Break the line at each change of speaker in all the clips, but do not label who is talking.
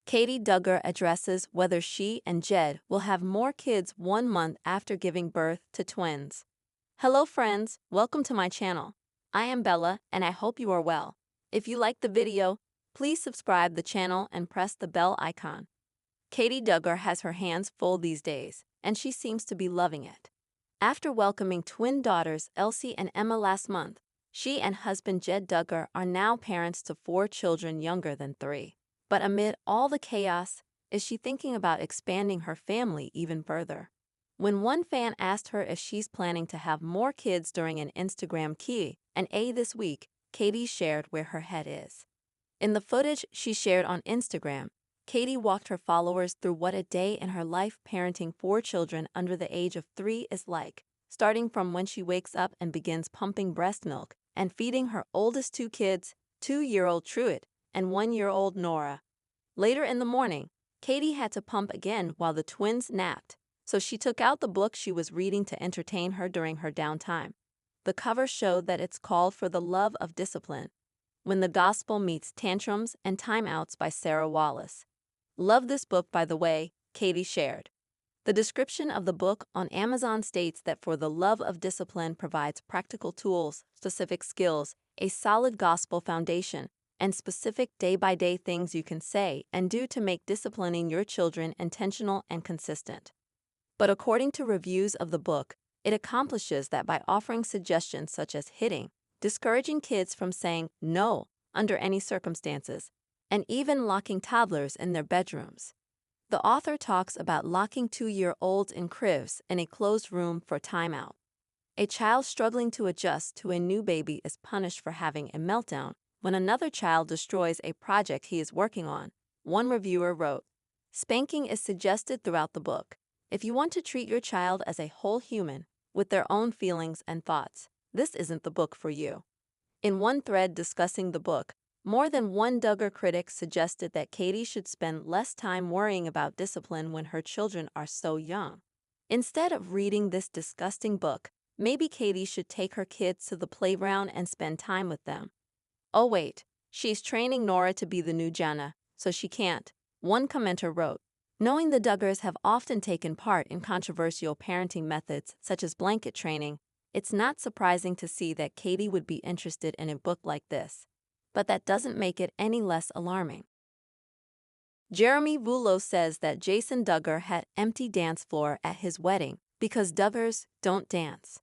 Katey Duggar addresses whether she and Jed will have more kids 1 month after giving birth to twins. Hello friends, welcome to my channel. I am Bella and I hope you are well. If you liked the video, please subscribe the channel and press the bell icon. Katey Duggar has her hands full these days, and she seems to be loving it. After welcoming twin daughters Elsie and Emma last month, she and husband Jed Duggar are now parents to 4 children younger than 3. But amid all the chaos, is she thinking about expanding her family even further? When one fan asked her if she's planning to have more kids during an Instagram Q&A this week, Katey shared where her head is. In the footage she shared on Instagram, Katey walked her followers through what a day in her life parenting 4 children under the age of 3 is like, starting from when she wakes up and begins pumping breast milk and feeding her oldest 2 kids, 2-year-old Truett and 1-year-old Nora. Later in the morning, Katey had to pump again while the twins napped, so she took out the book she was reading to entertain her during her downtime. The cover showed that it's called For the Love of Discipline: When the Gospel Meets Tantrums and Timeouts by Sarah Wallace. Love this book, by the way, Katey shared. The description of the book on Amazon states that For the Love of Discipline provides practical tools, specific skills, a solid gospel foundation, and specific day-by-day things you can say and do to make disciplining your children intentional and consistent. But according to reviews of the book, it accomplishes that by offering suggestions such as hitting, discouraging kids from saying no under any circumstances, and even locking toddlers in their bedrooms. The author talks about locking 2-year-olds in cribs in a closed room for timeout. A child struggling to adjust to a new baby is punished for having a meltdown when another child destroys a project he is working on, one reviewer wrote. Spanking is suggested throughout the book. If you want to treat your child as a whole human, with their own feelings and thoughts, this isn't the book for you. In one thread discussing the book, more than one Duggar critic suggested that Katey should spend less time worrying about discipline when her children are so young. Instead of reading this disgusting book, maybe Katey should take her kids to the playground and spend time with them. Oh wait, she's training Nora to be the new Jana, so she can't, one commenter wrote. Knowing the Duggars have often taken part in controversial parenting methods such as blanket training, it's not surprising to see that Katey would be interested in a book like this. But that doesn't make it any less alarming. Jeremy Vulo says that Jason Duggar had empty dance floor at his wedding because Duggars don't dance.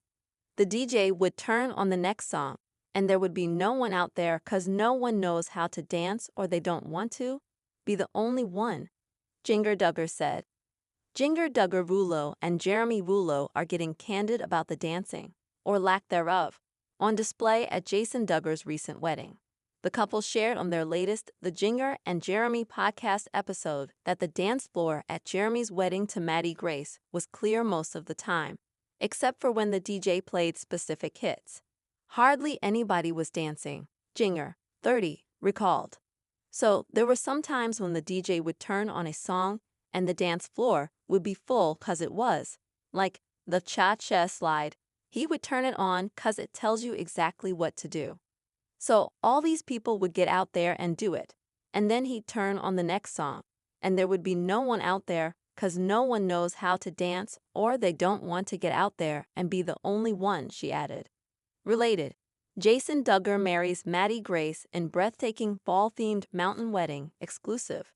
The DJ would turn on the next song, and there would be no one out there cause no one knows how to dance or they don't want to be the only one, Jinger Duggar said. Jinger Duggar Vulo and Jeremy Vulo are getting candid about the dancing, or lack thereof, on display at Jason Duggar's recent wedding. The couple shared on their latest The Jinger and Jeremy podcast episode that the dance floor at Jeremy's wedding to Maddie Grace was clear most of the time, except for when the DJ played specific hits. Hardly anybody was dancing, Jinger, 30, recalled. So there were some times when the DJ would turn on a song and the dance floor would be full cause it was, like the cha-cha slide. He would turn it on cause it tells you exactly what to do. So all these people would get out there and do it, and then he'd turn on the next song, and there would be no one out there cause no one knows how to dance or they don't want to get out there and be the only one, she added. Related, Jason Duggar marries Maddie Grace in breathtaking fall-themed mountain wedding exclusive.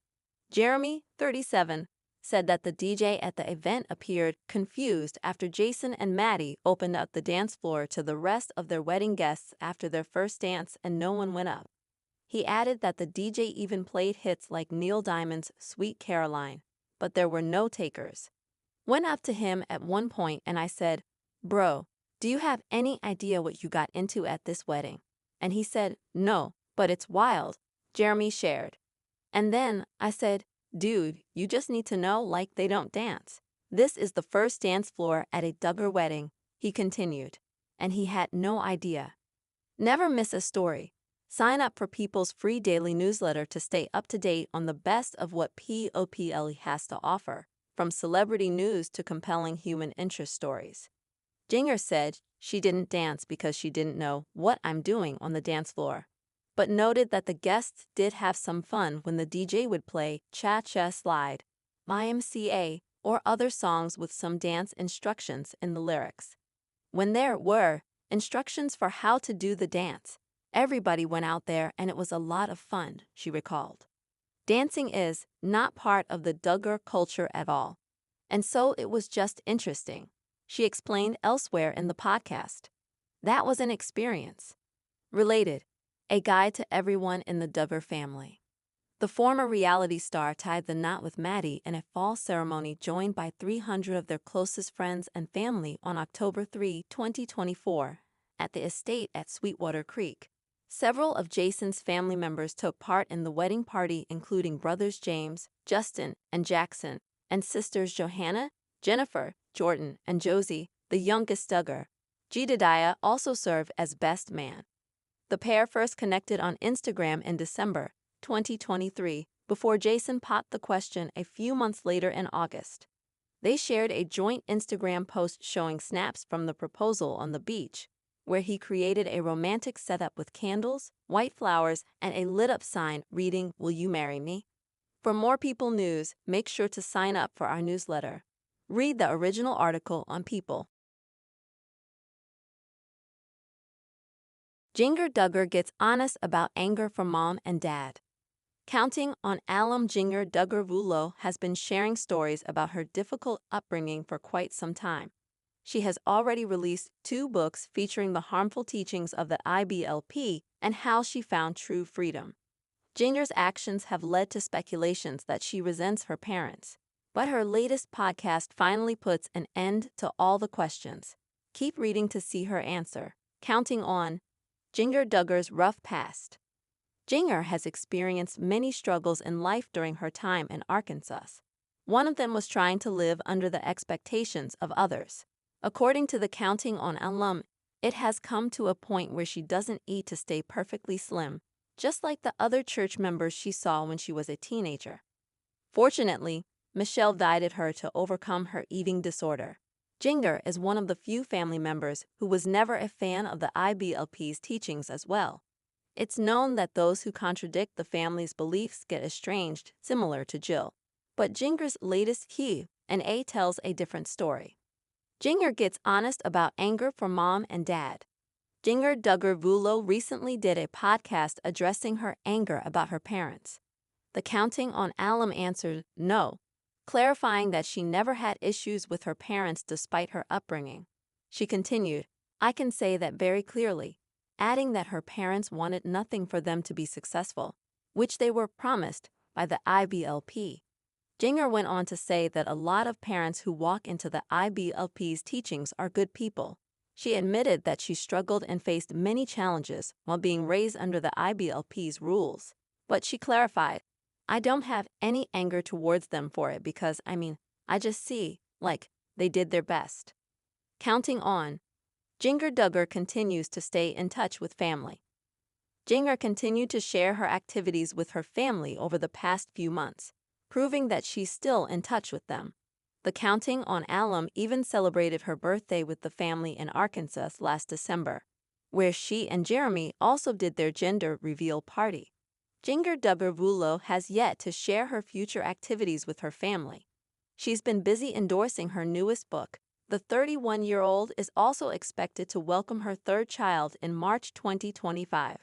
Jeremy, 37, said that the DJ at the event appeared confused after Jason and Maddie opened up the dance floor to the rest of their wedding guests after their first dance and no one went up. He added that the DJ even played hits like Neil Diamond's Sweet Caroline, but there were no takers. Went up to him at one point and I said, "Bro, do you have any idea what you got into at this wedding?" And he said, "No, but it's wild," Jeremy shared. And then I said, "Dude, you just need to know like they don't dance. This is the first dance floor at a Duggar wedding," he continued. And he had no idea. Never miss a story. Sign up for People's free daily newsletter to stay up to date on the best of what POPLE has to offer, from celebrity news to compelling human interest stories. Jinger said she didn't dance because she didn't know what I'm doing on the dance floor. but noted that the guests did have some fun when the DJ would play Cha Cha Slide, YMCA, or other songs with some dance instructions in the lyrics. When there were instructions for how to do the dance, everybody went out there and it was a lot of fun, she recalled. Dancing is not part of the Duggar culture at all, and so it was just interesting, she explained elsewhere in the podcast. That was an experience. Related, a guide to everyone in the Duggar family. The former reality star tied the knot with Maddie in a fall ceremony joined by 300 of their closest friends and family on October 3, 2024, at the estate at Sweetwater Creek. Several of Jason's family members took part in the wedding party, including brothers James, Justin, and Jackson, and sisters Johanna, Jennifer, Jordan, and Josie, the youngest Duggar. Jedediah also served as best man. The pair first connected on Instagram in December 2023, before Jason popped the question a few months later in August. They shared a joint Instagram post showing snaps from the proposal on the beach, where he created a romantic setup with candles, white flowers, and a lit-up sign reading, "Will you marry me?" For more People news, make sure to sign up for our newsletter. Read the original article on People. Katey Duggar gets honest about anger from mom and dad. Counting on alum Katey Duggar has been sharing stories about her difficult upbringing for quite some time. She has already released 2 books featuring the harmful teachings of the IBLP and how she found true freedom. Katey's actions have led to speculations that she resents her parents, but her latest podcast finally puts an end to all the questions. Keep reading to see her answer. Counting on Katey Duggar's rough past. Katey has experienced many struggles in life during her time in Arkansas. One of them was trying to live under the expectations of others. According to the Counting on alum, it has come to a point where she doesn't eat to stay perfectly slim, just like the other church members she saw when she was a teenager. Fortunately, Michelle guided her to overcome her eating disorder. Katey is one of the few family members who was never a fan of the IBLP's teachings as well. It's known that those who contradict the family's beliefs get estranged, similar to Jill. But Katey's latest Q&A tells a different story. Katey gets honest about anger from mom and dad. Katey Duggar recently did a podcast addressing her anger about her parents. The Counting on alum answered no, clarifying that she never had issues with her parents despite her upbringing. She continued, "I can say that very clearly," adding that her parents wanted nothing for them to be successful, which they were promised by the IBLP. Katey went on to say that a lot of parents who walk into the IBLP's teachings are good people. She admitted that she struggled and faced many challenges while being raised under the IBLP's rules. But she clarified, "I don't have any anger towards them for it because, I just see, they did their best." Counting on. Katey Duggar continues to stay in touch with family. Katey continued to share her activities with her family over the past few months, proving that she's still in touch with them. The Counting on alum even celebrated her birthday with the family in Arkansas last December, where she and Jeremy also did their gender reveal party. Katey Duggar has yet to share her future activities with her family. She's been busy endorsing her newest book. The 31-year-old is also expected to welcome her 3rd child in March 2025.